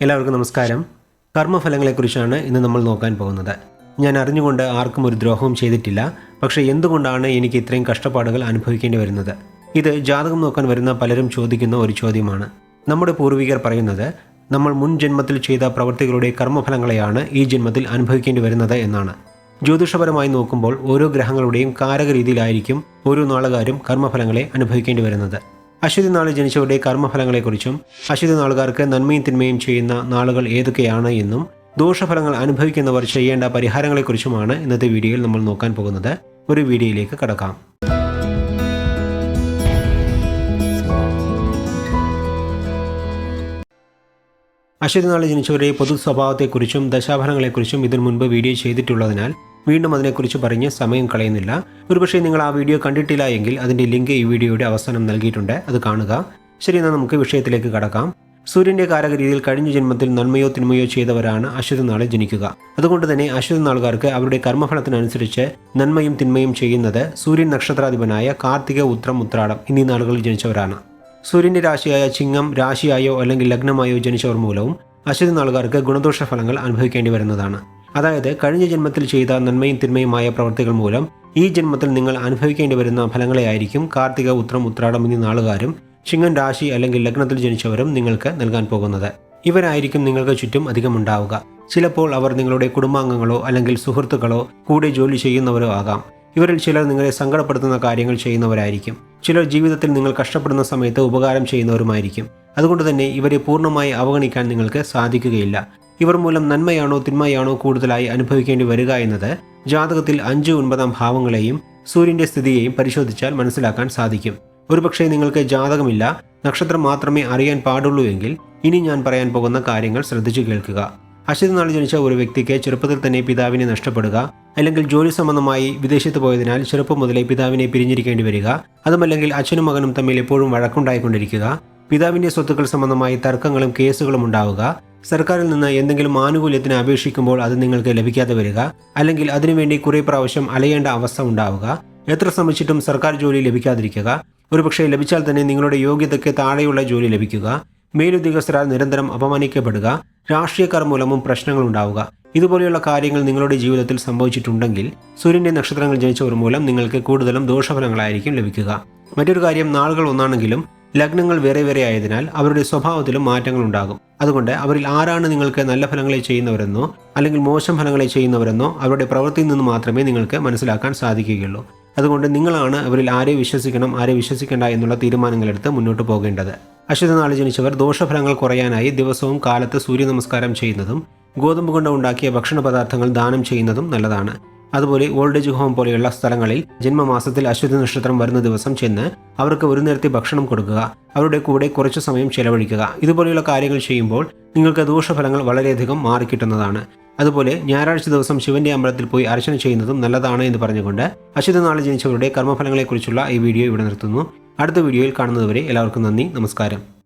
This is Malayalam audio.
എല്ലാവർക്കും നമസ്കാരം. കർമ്മഫലങ്ങളെക്കുറിച്ചാണ് ഇന്ന് നമ്മൾ നോക്കാൻ പോകുന്നത്. ഞാൻ അറിഞ്ഞുകൊണ്ട് ആർക്കും ഒരു ദ്രോഹവും ചെയ്തിട്ടില്ല. പക്ഷേ എന്തുകൊണ്ടാണ് എനിക്ക് ഇത്രയും കഷ്ടപ്പാടുകൾ അനുഭവിക്കേണ്ടി വരുന്നത്? ഇത് ജാതകം നോക്കാൻ വരുന്ന പലരും ചോദിക്കുന്ന ഒരു ചോദ്യമാണ്. നമ്മുടെ പൂർവികർ പറയുന്നത് നമ്മൾ മുൻ ജന്മത്തിൽ ചെയ്ത പ്രവൃത്തികളുടെ കർമ്മഫലങ്ങളെയാണ് ഈ ജന്മത്തിൽ അനുഭവിക്കേണ്ടി വരുന്നത് എന്നാണ്. ജ്യോതിഷപരമായി നോക്കുമ്പോൾ ഓരോ ഗ്രഹങ്ങളുടെയും കാരക രീതിയിലായിരിക്കും ഓരോ നാളുകാരും കർമ്മഫലങ്ങളെ അനുഭവിക്കേണ്ടി വരുന്നത്. അശ്വതി നാളിൽ ജനിച്ചവരുടെ കർമ്മഫലങ്ങളെക്കുറിച്ചും അശ്വതി നാളുകാർക്ക് നന്മയും തിന്മയും ചെയ്യുന്ന നാളുകൾ ഏതൊക്കെയാണ് എന്നും ദോഷഫലങ്ങൾ അനുഭവിക്കുന്നവർ ചെയ്യേണ്ട പരിഹാരങ്ങളെക്കുറിച്ചുമാണ് ഇന്നത്തെ വീഡിയോയിൽ നമ്മൾ നോക്കാൻ പോകുന്നത്. ഒരു വീഡിയോയിലേക്ക് കടക്കാം. അശ്വതി നാളിൽ ജനിച്ചവരുടെ പൊതു സ്വഭാവത്തെക്കുറിച്ചും ദശാഫലങ്ങളെക്കുറിച്ചും ഇതിനു മുൻപ് വീഡിയോ ചെയ്തിട്ടുള്ളതിനാൽ വീണ്ടും അതിനെക്കുറിച്ച് പറഞ്ഞ് സമയം കളയുന്നില്ല. ഒരുപക്ഷെ നിങ്ങൾ ആ വീഡിയോ കണ്ടിട്ടില്ല എങ്കിൽ അതിൻ്റെ ലിങ്ക് ഈ വീഡിയോയുടെ അവസാനം നൽകിയിട്ടുണ്ട്, അത് കാണുക. ശരി, എന്നാൽ നമുക്ക് വിഷയത്തിലേക്ക് കടക്കാം. സൂര്യൻ്റെ കാരക രീതിയിൽ കഴിഞ്ഞ ജന്മത്തിൽ നന്മയോ തിന്മയോ ചെയ്തവരാണ് അശ്വതി നാളിൽ ജനിക്കുക. അതുകൊണ്ട് തന്നെ അശ്വതി നാളുകാർക്ക് അവരുടെ കർമ്മഫലത്തിനനുസരിച്ച് നന്മയും തിന്മയും ചെയ്യുന്നത് സൂര്യൻ നക്ഷത്രാധിപനായ കാർത്തിക, ഉത്രം, ഉത്രാടം എന്നീ നാളുകളിൽ ജനിച്ചവരാണ്. സൂര്യൻ്റെ രാശിയായ ചിങ്ങം രാശിയായോ അല്ലെങ്കിൽ ലഗ്നമായോ ജനിച്ചവർ മൂലവും അശ്വതി നാളുകാർക്ക് ഗുണദോഷ ഫലങ്ങൾ അനുഭവിക്കേണ്ടി വരുന്നതാണ്. അതായത് കഴിഞ്ഞ ജന്മത്തിൽ ചെയ്ത നന്മയും തിന്മയുമായ പ്രവൃത്തികൾ മൂലം ഈ ജന്മത്തിൽ നിങ്ങൾ അനുഭവിക്കേണ്ടി വരുന്ന ഫലങ്ങളെയായിരിക്കും കാർത്തിക, ഉത്രം, ഉത്രാടം എന്നീ നാളുകാരും ചിങ്ങം രാശി അല്ലെങ്കിൽ ലഗ്നത്തിൽ ജനിച്ചവരും നിങ്ങൾക്ക് നൽകാൻ പോകുന്നത്. ഇവരായിരിക്കും നിങ്ങൾക്ക് ചുറ്റും അധികം ഉണ്ടാവുക. ചിലപ്പോൾ അവർ നിങ്ങളുടെ കുടുംബാംഗങ്ങളോ അല്ലെങ്കിൽ സുഹൃത്തുക്കളോ കൂടെ ജോലി ചെയ്യുന്നവരോ ആകാം. ഇവരിൽ ചിലർ നിങ്ങളെ സങ്കടപ്പെടുത്തുന്ന കാര്യങ്ങൾ ചെയ്യുന്നവരായിരിക്കും. ചിലർ ജീവിതത്തിൽ നിങ്ങൾ കഷ്ടപ്പെടുന്ന സമയത്ത് ഉപകാരം ചെയ്യുന്നവരുമായിരിക്കും. അതുകൊണ്ട് തന്നെ ഇവരെ പൂർണ്ണമായി അവഗണിക്കാൻ നിങ്ങൾക്ക് സാധിക്കുകയില്ല. ഇവർ മൂലം നന്മയാണോ തിന്മയാണോ കൂടുതലായി അനുഭവിക്കേണ്ടി വരിക എന്നത് ജാതകത്തിൽ 5, 9 ഭാവങ്ങളെയും സൂര്യൻ്റെ സ്ഥിതിയെയും പരിശോധിച്ചാൽ മനസ്സിലാക്കാൻ സാധിക്കും. ഒരുപക്ഷെ നിങ്ങൾക്ക് ജാതകമില്ല, നക്ഷത്രം മാത്രമേ അറിയാൻ പാടുള്ളൂ എങ്കിൽ ഇനി ഞാൻ പറയാൻ പോകുന്ന കാര്യങ്ങൾ ശ്രദ്ധിച്ചു കേൾക്കുക. അശ്വതി നാളിൽ ജനിച്ച ഒരു വ്യക്തിക്ക് ചെറുപ്പത്തിൽ തന്നെ പിതാവിനെ നഷ്ടപ്പെടുക, അല്ലെങ്കിൽ ജോലി സംബന്ധമായി വിദേശത്ത് പോയതിനാൽ ചെറുപ്പം മുതലേ പിതാവിനെ പിരിഞ്ഞിരിക്കേണ്ടി വരിക, അതുമല്ലെങ്കിൽ അച്ഛനും മകനും തമ്മിൽ എപ്പോഴും വഴക്കുണ്ടായിക്കൊണ്ടിരിക്കുക, പിതാവിൻ്റെ സ്വത്തുക്കൾ സംബന്ധമായി തർക്കങ്ങളും കേസുകളും ഉണ്ടാവുക, സർക്കാരിൽ നിന്ന് എന്തെങ്കിലും ആനുകൂല്യത്തിന് അപേക്ഷിക്കുമ്പോൾ അത് നിങ്ങൾക്ക് ലഭിക്കാതെ വരിക, അല്ലെങ്കിൽ അതിനുവേണ്ടി കുറേ പ്രാവശ്യം അലയേണ്ട അവസ്ഥ ഉണ്ടാവുക, എത്ര ശ്രമിച്ചിട്ടും സർക്കാർ ജോലി ലഭിക്കാതിരിക്കുക, ഒരുപക്ഷെ ലഭിച്ചാൽ തന്നെ നിങ്ങളുടെ യോഗ്യതയ്ക്ക് താഴെയുള്ള ജോലി ലഭിക്കുക, മേലുദ്യോഗസ്ഥരാൽ നിരന്തരം അപമാനിക്കപ്പെടുക, രാഷ്ട്രീയക്കാർ മൂലമും പ്രശ്നങ്ങൾ ഉണ്ടാവുക. ഇതുപോലെയുള്ള കാര്യങ്ങൾ നിങ്ങളുടെ ജീവിതത്തിൽ സംഭവിച്ചിട്ടുണ്ടെങ്കിൽ സൂര്യൻ്റെ നക്ഷത്രങ്ങൾ ജനിച്ചവർ മൂലം നിങ്ങൾക്ക് കൂടുതലും ദോഷഫലങ്ങളായിരിക്കും ലഭിക്കുക. മറ്റൊരു കാര്യം, നാളുകൾ ഒന്നാണെങ്കിലും ലഗ്നങ്ങൾ വേറെ വേറെ ആയതിനാൽ അവരുടെ സ്വഭാവത്തിലും മാറ്റങ്ങൾ ഉണ്ടാകും. അതുകൊണ്ട് അവരിൽ ആരാണ് നിങ്ങൾക്ക് നല്ല ഫലങ്ങളെ ചെയ്യുന്നവരെന്നോ അല്ലെങ്കിൽ മോശം ഫലങ്ങളെ ചെയ്യുന്നവരെന്നോ അവരുടെ പ്രവൃത്തിയിൽ നിന്ന് മാത്രമേ നിങ്ങൾക്ക് മനസ്സിലാക്കാൻ സാധിക്കുകയുള്ളൂ. അതുകൊണ്ട് നിങ്ങളാണ് അവരിൽ ആരെ വിശ്വസിക്കണം ആരെ വിശ്വസിക്കേണ്ട എന്നുള്ള തീരുമാനങ്ങളെടുത്ത് മുന്നോട്ട് പോകേണ്ടത്. അശ്വതി നാളിൽ ജനിച്ചവർ ദോഷഫലങ്ങൾ കുറയാനായി ദിവസവും കാലത്ത് സൂര്യ നമസ്കാരം ചെയ്യുന്നതും ഗോതമ്പ് കൊണ്ട് ഉണ്ടാക്കിയ ഭക്ഷണ പദാർത്ഥങ്ങൾ ദാനം ചെയ്യുന്നതും നല്ലതാണ്. അതുപോലെ ഓൾഡ് ഏജ് ഹോം പോലെയുള്ള സ്ഥലങ്ങളിൽ ജന്മമാസത്തിൽ അശ്വതി നക്ഷത്രം വരുന്ന ദിവസം ചെന്ന് അവർക്ക് ഒരു നേരത്തെ ഭക്ഷണം കൊടുക്കുക, അവരുടെ കൂടെ കുറച്ചു സമയം ചെലവഴിക്കുക. ഇതുപോലെയുള്ള കാര്യങ്ങൾ ചെയ്യുമ്പോൾ നിങ്ങൾക്ക് ദോഷഫലങ്ങൾ വളരെയധികം മാറിക്കിട്ടുന്നതാണ്. അതുപോലെ ഞായറാഴ്ച ദിവസം ശിവന്റെ അമ്പലത്തിൽ പോയി അർച്ചന ചെയ്യുന്നതും നല്ലതാണ് എന്ന് പറഞ്ഞുകൊണ്ട് അശ്വതി നാളിൽ ജനിച്ചവരുടെ കർമ്മഫലങ്ങളെക്കുറിച്ചുള്ള ഈ വീഡിയോ ഇവിടെ നിർത്തുന്നു. അടുത്ത വീഡിയോയിൽ കാണുന്നതുവരെ എല്ലാവർക്കും നന്ദി, നമസ്കാരം.